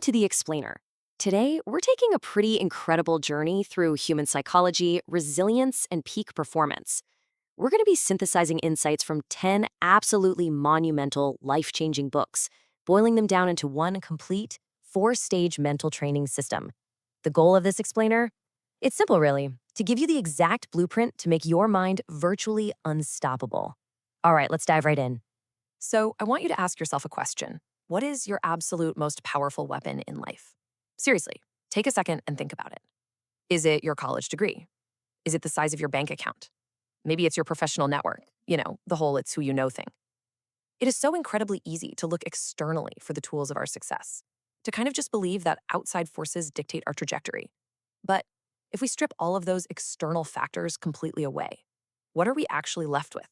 To the explainer. Today, we're taking a pretty incredible journey through human psychology, resilience, and peak performance. We're going to be synthesizing insights from 10 absolutely monumental, life changing books, boiling them down into one complete, four-stage mental training system. The goal of this explainer? It's simple, really, to give you the exact blueprint to make your mind virtually unstoppable. All right, let's dive right in. So, I want you to ask yourself a question. What is your absolute most powerful weapon in life? Seriously, take a second and think about it. Is it your college degree? Is it the size of your bank account? Maybe it's your professional network, the whole it's who you know thing. It is so incredibly easy to look externally for the tools of our success, to kind of just believe that outside forces dictate our trajectory. But if we strip all of those external factors completely away, what are we actually left with?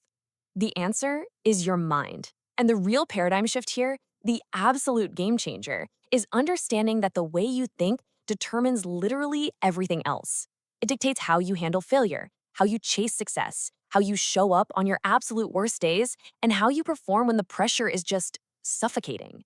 The answer is your mind. And the real paradigm shift here, the absolute game changer, is understanding that the way you think determines literally everything else. It dictates how you handle failure, how you chase success, how you show up on your absolute worst days, and how you perform when the pressure is just suffocating.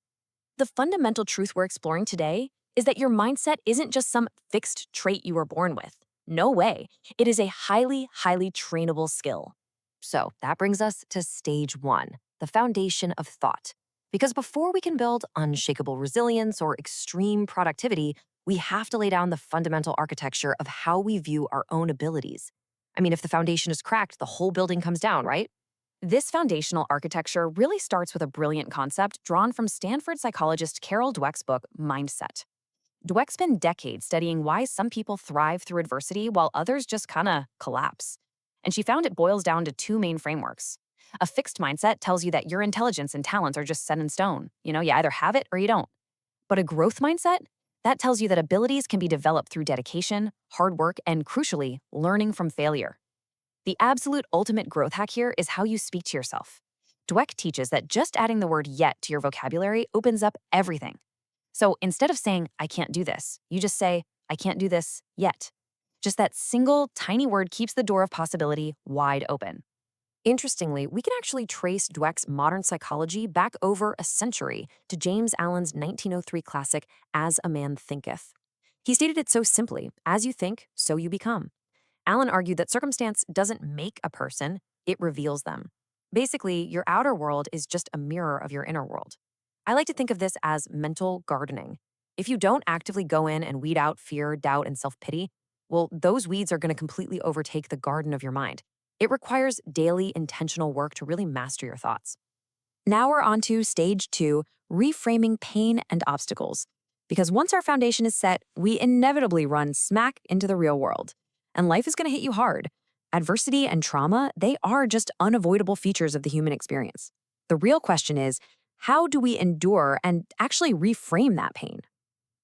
The fundamental truth we're exploring today is that your mindset isn't just some fixed trait you were born with. No way. It is a highly, highly trainable skill. So that brings us to stage one, the foundation of thought. Because before we can build unshakable resilience or extreme productivity, we have to lay down the fundamental architecture of how we view our own abilities. I mean, if the foundation is cracked, the whole building comes down, right? This foundational architecture really starts with a brilliant concept drawn from Stanford psychologist Carol Dweck's book, Mindset. Dweck's been decades studying why some people thrive through adversity while others just kinda collapse. And she found it boils down to two main frameworks. A fixed mindset tells you that your intelligence and talents are just set in stone. You either have it or you don't. But a growth mindset, that tells you that abilities can be developed through dedication, hard work, and crucially, learning from failure. The absolute ultimate growth hack here is how you speak to yourself. Dweck teaches that just adding the word yet to your vocabulary opens up everything. So instead of saying, I can't do this, you just say, I can't do this yet. Just that single, tiny word keeps the door of possibility wide open. Interestingly, we can actually trace Dweck's modern psychology back over a century to James Allen's 1903 classic, As a Man Thinketh. He stated it so simply, as you think, so you become. Allen argued that circumstance doesn't make a person, it reveals them. Basically, your outer world is just a mirror of your inner world. I like to think of this as mental gardening. If you don't actively go in and weed out fear, doubt, and self-pity, well, those weeds are going to completely overtake the garden of your mind. It requires daily intentional work to really master your thoughts. Now we're on to stage two, reframing pain and obstacles. Because once our foundation is set, we inevitably run smack into the real world. And life is going to hit you hard. Adversity and trauma, they are just unavoidable features of the human experience. The real question is, how do we endure and actually reframe that pain?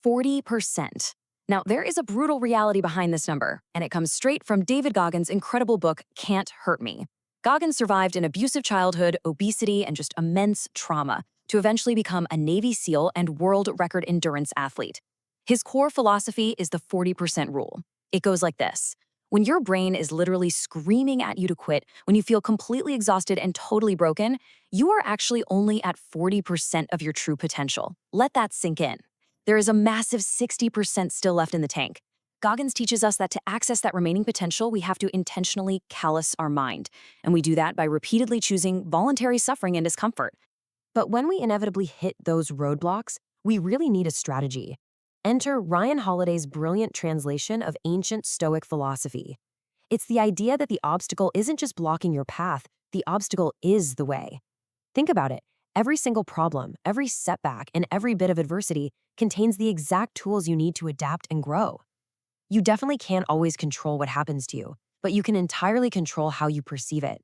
40%. Now, there is a brutal reality behind this number, and it comes straight from David Goggins' incredible book, Can't Hurt Me. Goggins survived an abusive childhood, obesity, and just immense trauma to eventually become a Navy SEAL and world record endurance athlete. His core philosophy is the 40% rule. It goes like this. When your brain is literally screaming at you to quit, when you feel completely exhausted and totally broken, you are actually only at 40% of your true potential. Let that sink in. There is a massive 60% still left in the tank. Goggins teaches us that to access that remaining potential, we have to intentionally callous our mind. And we do that by repeatedly choosing voluntary suffering and discomfort. But when we inevitably hit those roadblocks, we really need a strategy. Enter Ryan Holiday's brilliant translation of ancient Stoic philosophy. It's the idea that the obstacle isn't just blocking your path, the obstacle is the way. Think about it. Every single problem, every setback, and every bit of adversity contains the exact tools you need to adapt and grow. You definitely can't always control what happens to you, but you can entirely control how you perceive it.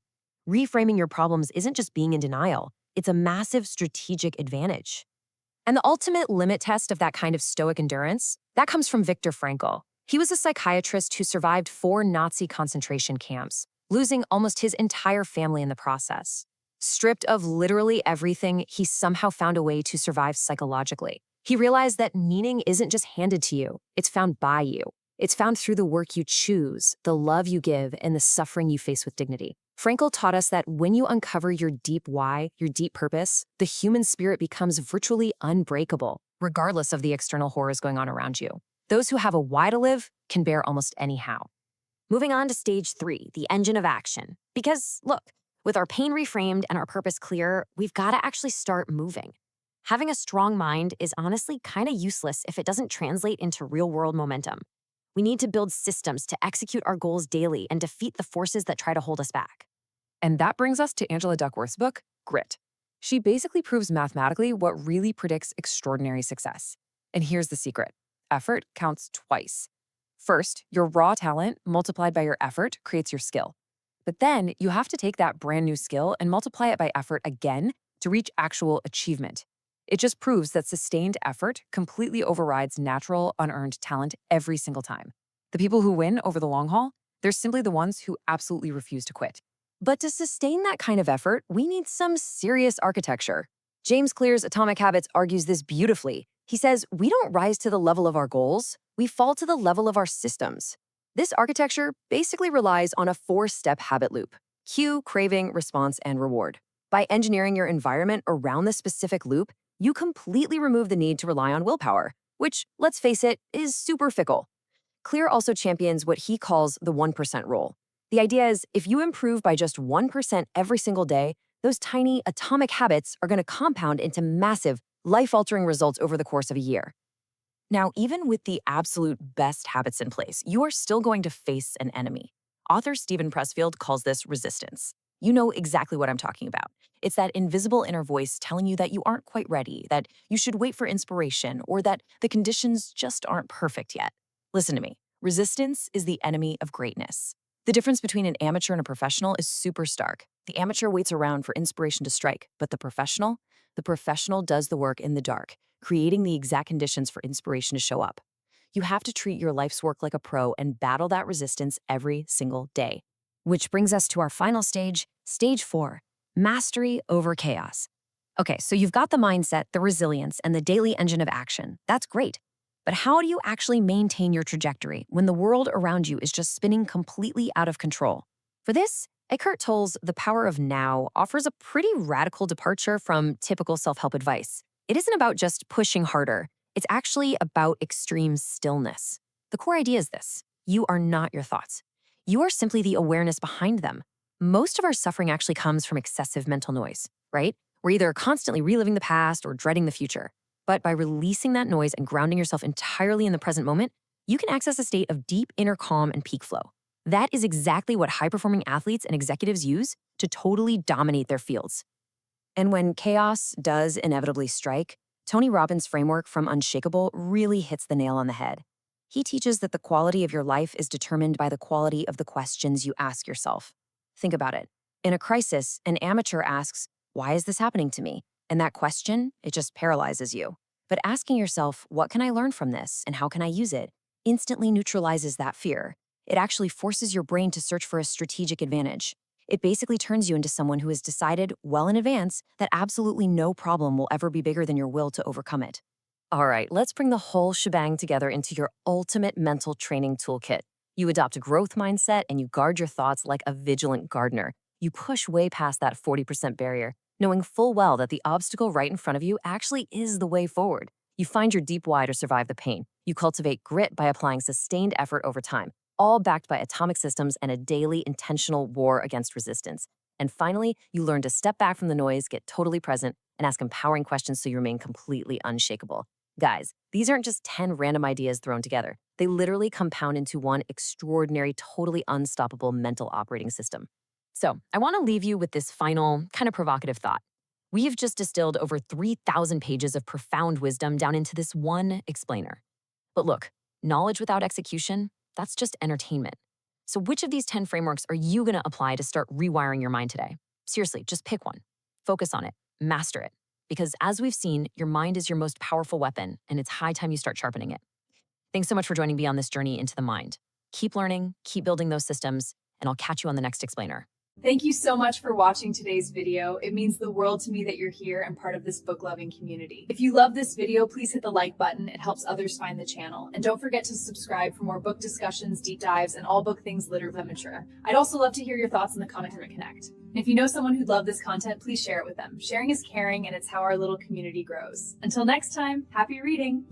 Reframing your problems isn't just being in denial, it's a massive strategic advantage. And the ultimate limit test of that kind of stoic endurance, that comes from Viktor Frankl. He was a psychiatrist who survived 4 Nazi concentration camps, losing almost his entire family in the process. Stripped of literally everything, he somehow found a way to survive psychologically. He realized that meaning isn't just handed to you, it's found by you. It's found through the work you choose, the love you give, and the suffering you face with dignity. Frankl taught us that when you uncover your deep why, your deep purpose, the human spirit becomes virtually unbreakable. regardless of the external horrors going on around you. Those who have a why to live can bear almost any how. Moving on to stage 3, the engine of action. Because, look, with our pain reframed and our purpose clear, we've got to actually start moving. Having a strong mind is honestly kind of useless if it doesn't translate into real-world momentum. We need to build systems to execute our goals daily and defeat the forces that try to hold us back. And that brings us to Angela Duckworth's book, Grit. She basically proves mathematically what really predicts extraordinary success. And here's the secret. Effort counts twice. First, your raw talent multiplied by your effort creates your skill. But then you have to take that brand new skill and multiply it by effort again to reach actual achievement. It just proves that sustained effort completely overrides natural, unearned talent every single time. The people who win over the long haul, they're simply the ones who absolutely refuse to quit. But to sustain that kind of effort, we need some serious architecture. James Clear's Atomic Habits argues this beautifully. He says, we don't rise to the level of our goals, we fall to the level of our systems. This architecture basically relies on a 4-step habit loop: cue, craving, response, and reward. By engineering your environment around this specific loop, you completely remove the need to rely on willpower, which, let's face it, is super fickle. Clear also champions what he calls the 1% rule. The idea is, if you improve by just 1% every single day, those tiny atomic habits are going to compound into massive, life-altering results over the course of a year. Now, even with the absolute best habits in place, you are still going to face an enemy. Author Stephen Pressfield calls this resistance. You know exactly what I'm talking about. It's that invisible inner voice telling you that you aren't quite ready, that you should wait for inspiration, or that the conditions just aren't perfect yet. Listen to me. Resistance is the enemy of greatness. The difference between an amateur and a professional is super stark. The amateur waits around for inspiration to strike, but the professional does the work in the dark, creating the exact conditions for inspiration to show up. You have to treat your life's work like a pro and battle that resistance every single day. Which brings us to our final stage, stage 4, mastery over chaos. Okay, so you've got the mindset, the resilience, and the daily engine of action. That's great. But how do you actually maintain your trajectory when the world around you is just spinning completely out of control? For this, Eckhart Tolle's The Power of Now offers a pretty radical departure from typical self-help advice. It isn't about just pushing harder. It's actually about extreme stillness. The core idea is this: you are not your thoughts. You are simply the awareness behind them. Most of our suffering actually comes from excessive mental noise, right? We're either constantly reliving the past or dreading the future. But by releasing that noise and grounding yourself entirely in the present moment, you can access a state of deep inner calm and peak flow. That is exactly what high-performing athletes and executives use to totally dominate their fields. And when chaos does inevitably strike, Tony Robbins' framework from Unshakeable really hits the nail on the head. He teaches that the quality of your life is determined by the quality of the questions you ask yourself. Think about it. In a crisis, an amateur asks, "Why is this happening to me?" And that question, it just paralyzes you. But asking yourself, "What can I learn from this and how can I use it?" instantly neutralizes that fear. It actually forces your brain to search for a strategic advantage. It basically turns you into someone who has decided well in advance that absolutely no problem will ever be bigger than your will to overcome it. All right, let's bring the whole shebang together into your ultimate mental training toolkit. You adopt a growth mindset and you guard your thoughts like a vigilant gardener. You push way past that 40% barrier, knowing full well that the obstacle right in front of you actually is the way forward. You find your deep why to survive the pain. You cultivate grit by applying sustained effort over time, all backed by atomic systems and a daily intentional war against resistance. And finally, you learn to step back from the noise, get totally present, and ask empowering questions so you remain completely unshakable. Guys, these aren't just 10 random ideas thrown together. They literally compound into one extraordinary, totally unstoppable mental operating system. So I want to leave you with this final, kind of provocative thought. We have just distilled over 3,000 pages of profound wisdom down into this one explainer. But look, knowledge without execution, that's just entertainment. So which of these 10 frameworks are you going to apply to start rewiring your mind today? Seriously, just pick one. Focus on it. Master it. Because as we've seen, your mind is your most powerful weapon, and it's high time you start sharpening it. Thanks so much for joining me on this journey into the mind. Keep learning, keep building those systems, and I'll catch you on the next explainer. Thank you so much for watching today's video. It means the world to me that you're here and part of this book-loving community. If you love this video, please hit the like button. It helps others find the channel. And don't forget to subscribe for more book discussions, deep dives, and all book things literature. I'd also love to hear your thoughts in the comment and connect. And if you know someone who'd love this content, please share it with them. Sharing is caring, and it's how our little community grows. Until next time, happy reading!